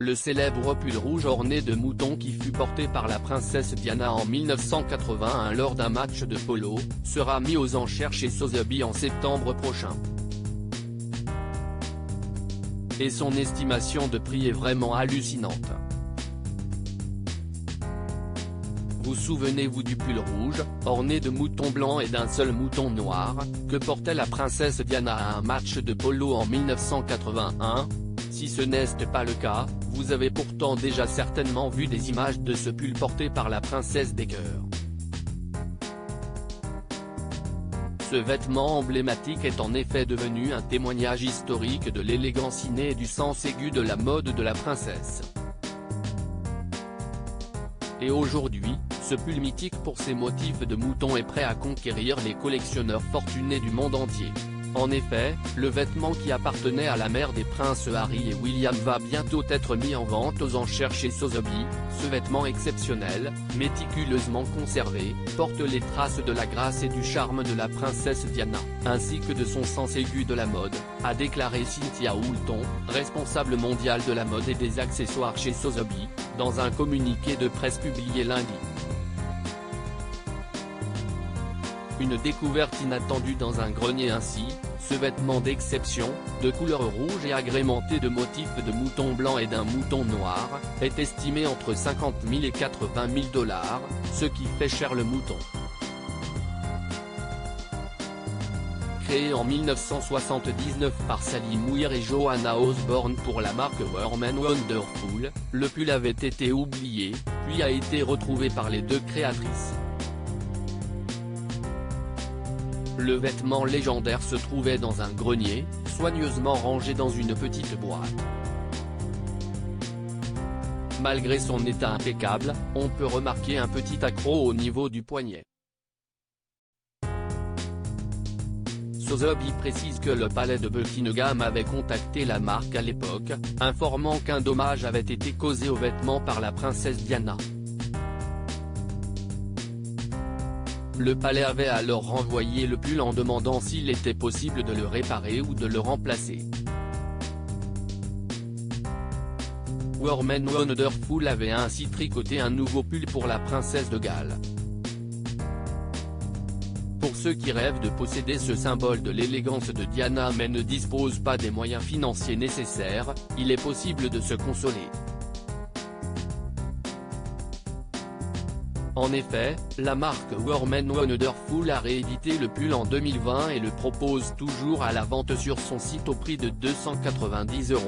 Le célèbre pull rouge orné de moutons qui fut porté par la princesse Diana en 1981 lors d'un match de polo, sera mis aux enchères chez Sotheby's en septembre prochain. Et son estimation de prix est vraiment hallucinante. Vous souvenez-vous du pull rouge, orné de moutons blancs et d'un seul mouton noir, que portait la princesse Diana à un match de polo en 1981 ? Si ce n'est pas le cas, vous avez pourtant déjà certainement vu des images de ce pull porté par la princesse des cœurs. Ce vêtement emblématique est en effet devenu un témoignage historique de l'élégance innée et du sens aigu de la mode de la princesse. Et aujourd'hui, ce pull mythique pour ses motifs de mouton est prêt à conquérir les collectionneurs fortunés du monde entier. En effet, le vêtement qui appartenait à la mère des princes Harry et William va bientôt être mis en vente aux enchères chez Sotheby's. Ce vêtement exceptionnel, méticuleusement conservé, porte les traces de la grâce et du charme de la princesse Diana, ainsi que de son sens aigu de la mode, a déclaré Cynthia Houlton, responsable mondiale de la mode et des accessoires chez Sotheby's, dans un communiqué de presse publié lundi. Une découverte inattendue dans un grenier ainsi, ce vêtement d'exception, de couleur rouge et agrémenté de motifs de mouton blanc et d'un mouton noir, est estimé entre 50 000 et 80 000 $, ce qui fait cher le mouton. Créé en 1979 par Sally Muir et Joanna Osborne pour la marque Warm & Wonderful, le pull avait été oublié, puis a été retrouvé par les deux créatrices. Le vêtement légendaire se trouvait dans un grenier, soigneusement rangé dans une petite boîte. Malgré son état impeccable, on peut remarquer un petit accroc au niveau du poignet. Sotheby's précise que le palais de Buckingham avait contacté la marque à l'époque, informant qu'un dommage avait été causé au vêtement par la princesse Diana. Le palais avait alors renvoyé le pull en demandant s'il était possible de le réparer ou de le remplacer. Warm & Wonderful avait ainsi tricoté un nouveau pull pour la princesse de Galles. Pour ceux qui rêvent de posséder ce symbole de l'élégance de Diana mais ne disposent pas des moyens financiers nécessaires, il est possible de se consoler. En effet, la marque Warm & Wonderful a réédité le pull en 2020 et le propose toujours à la vente sur son site au prix de 290 €.